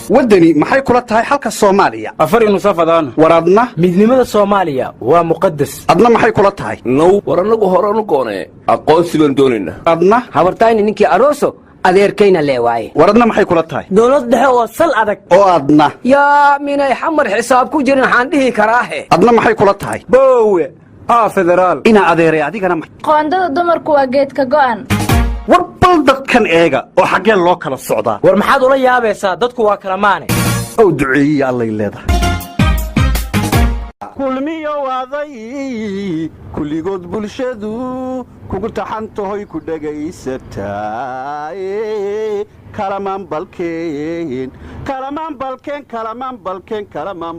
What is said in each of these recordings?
ودني maxay kula tahay halka Soomaaliya afari nusafadaan waradna midnimada Soomaaliya waa muqaddas adna maxay kula tahay no waranagu horanu goone aqoonsi baan doonina adna habartayni ninkii arooso adeerkayna leewaaye waradna maxay kula tahay dawlad dhexe oo sal adag oo adna yaa minay xamar xisaab ku jirin waxaan dhihi karaahe adna maxay kula tahay boowe federaal ina adeeray adigana qoondada dumarku waa geedka go'an warbal dadkan eega oo xagee loo kala socdaa war maxaad ula yaabaysaa dadku waa kala maane oo duceeyay allay leedahay kulmiyo waaday kulligood bulshadu kugu taxantahoy ku dhagaysataa kalamaan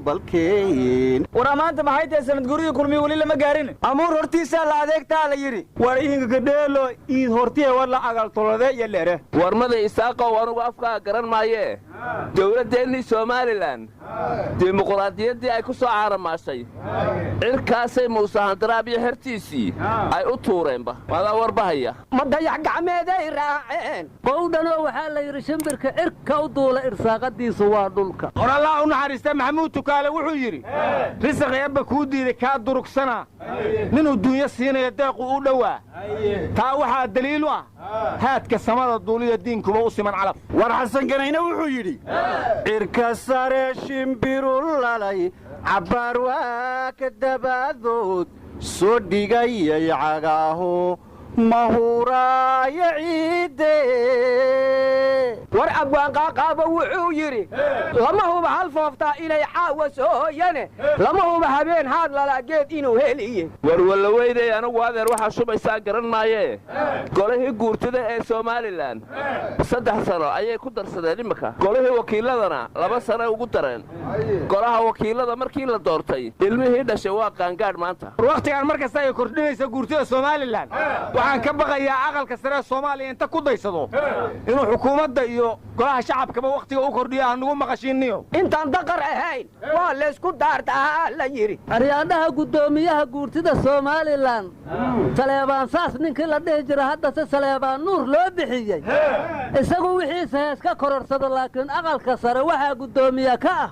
balkeen war maanta maxay tahay sanad guriga kulmiyo wali lama gaarin amuur hortiisa la adeegtaa la yiri war ihinga gadheelo iid hortiye wala agal tolade yaleere warmada isaaqo waanu afka garan maaye dawladdeennii Soomaaliland dimuqraadiyadii ay ku soo caaramaashay cirkaasay Muuse Handaraab iyo hertiisii ay u tuureenba wada warbahaya ma dayax gacmeeday raaceen qowdano waxa la yiri shimbirka cirka u duula irsaaqadiisu waa dhulka war Allah u naxariista Maxamuud Tukaale wuxuu yiri risaqayba ku diiday ka durugsana ninuu dunya siinaya deeq u dhawaa taa waxa daliil u ah haadka samada duuliya diinkuba u siman calaf war xasan ganayna wuxuu yiri cirka sare shimbiru lalay cabaar waa ka dabadood soo dhigayay cagaaho mahuraaya ciide war abwaan qaaqaaba wuxuu yiri lama huba hal fooftaa inay caawa sooyane lama huba habeen haad lalageed inuu heliye war wala weydey anigu adeer waxa shubaysaa garan maaye golihii guurtada ee Soomaaliland 3 sano ayay ku darsadeen imika golihii wakiiladana 2 sano ugu dareen golaha wakiilada markii la doortay ilmihii dhashay waa qaangaad maanta waqtigan markasta ay kordhinaysa guurtada Soomaaliland waxaan ka baqayaa aqalka sare Soomaaliya inta ku daysado inuu xukuumadda iyo golaha shacabkaba waqtiga u kordhiyo anagu maqashiiniyo intaan daqar ahayn waa la isku daartaa la yiri aryaadaha gudoomiyaha guurtida Soomaaliland Saleebaan saas ninkii la dhigi jiray hadda Saleebaan Nuur loo bixiyay isagu wixii iska kororsado laakiin aqalka sare waxa gudoomiya ka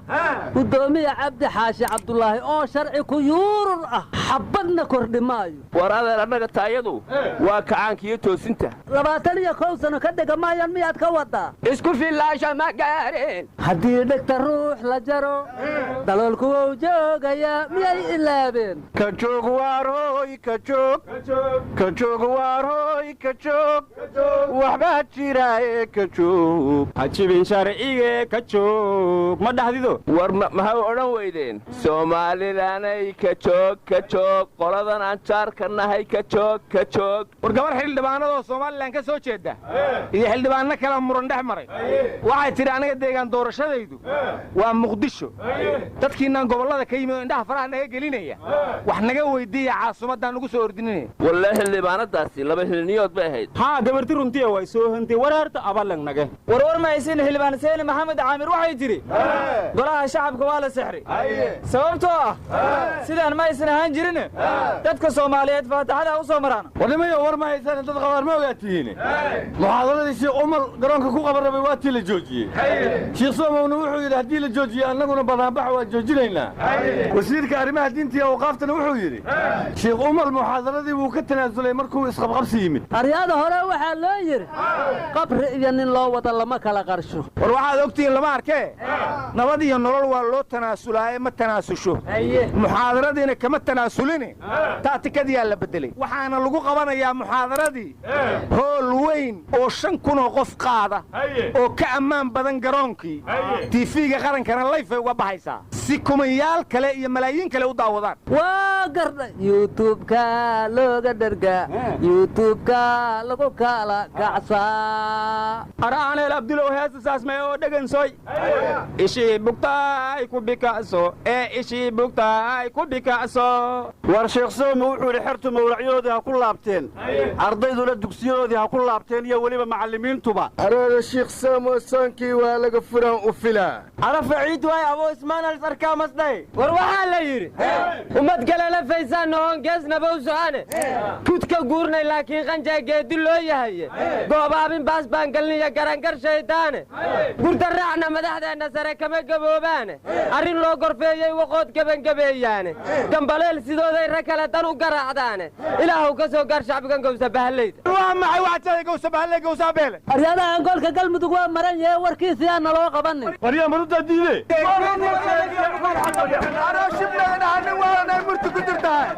gudoomiya Cabdi Xaashi Cabdullaahi oo sharci ku yuurur ah xabadna kordhimaayo war adeer anaga taayadu waa kacaankiyo toosinta 21 sano ka degmayaan miyaad ka wadaa isku filaasha ma gaareen hadii dhigta ruux la jaro daloolku uu joogaya miyay ilaabeen ka joog waaroy ka joog waxba jiraaye ka joog ajibin sharciye ka joog ma dhaxdido war ma oran weydeen Soomaaliland ka joog qoladan aan jaarka nahay ka joog war gabar xildhibaanada Soomaaliland ka soo jeeda iyo xildhibaano kala muran dhex maray waxay tiri aniga deegaan doorashadaydu waa Muqdisho dadkiina gobolada ka yimid indhaha faraha naga gelinaya wax naga weydiiya caasimadan ugu soo ordinay wallahi xildhibaanadaasi laba xilniyood bay ahayd gabarti runtii way soo hantay wararta abalan naga war ma aysan xildhibaan Seen Maxamed Caamir waxay tiri golaha shacabka waa la sixray sababtoo sidaan ma aysan ahaan jirin dadka Soomaaliyeed faataxada u soo maraan wadamayo war ma aysan dad qabar ma ogaatiin muxaadaradiisii umar garoonka ku qabanay waa tii la joojiyay Sheekh Soomowna wuxuu yiri hadii la joojiyo annaguna banaanbax waa joojinaynaa wasiirka arrimaha diinta iyo waqaftana wuxuu yiri Sheekh Umar muxaadaradii uu ka tanaasulay markuu isqabqabsi yimid aryaada hore waxa loo yiri qabri iyo nin loo wada lama kala qarsho war waxaad ogtiin lama arkay nabad iyo nolol waa loo tanaasulay ma tanaasusho muxaadaradiina kama tanaasulin taatikadii la bedelay waxaana lagu qabanayaa muxaadaradii hool weyn oo 5,000 qof qaada oo ka ammaan badan garoonkii TV-ga qarankana live uga baxaysa si kumayaal kale iyo malaayiin kale u daawadaan waa garda YouTube-ka looga dharga YouTube-ka lagu kala kacsaa araaneel Abdullaah heesaas ma oo dhagansoy ishii bugtaay ku bikaaso ishii bugtaay ku bikaaso war Sheekh Soomo wuxuu xirtu mawlacyoodii ha ku laabteen ardayduna dugsiyadoodii ha ku laabteen iyo waliba macallimiintuba arada Sheekh Soomo soonkii waa laga furan u filaa arafa ciid way abo ismaan arkaa masdhay war waxaa la yidhi ummad galala faysaan oon geesnaba u socane kudka guurnay laakiin qanjaa geedi loo yahaye goobaabin baas baan galniyo garangar shaydaane gurdaraacna madaxdeenna sare kama gaboobaane arrin loo gorfeeyey waqood gebangabeeyaane gambaleel sidooday ra kale dan u garaacdaane ilaahuw ka soo gaar shacbigan gowsa bahallayda waa maxay waxaad gowsa bahallay gowsa beele aryadaha goolka galmudug waa maran yahay warkiisa yaa naloo qabanin waryaa marudaa diide anoo shibleeda dhahanin waa murti ku jirtahay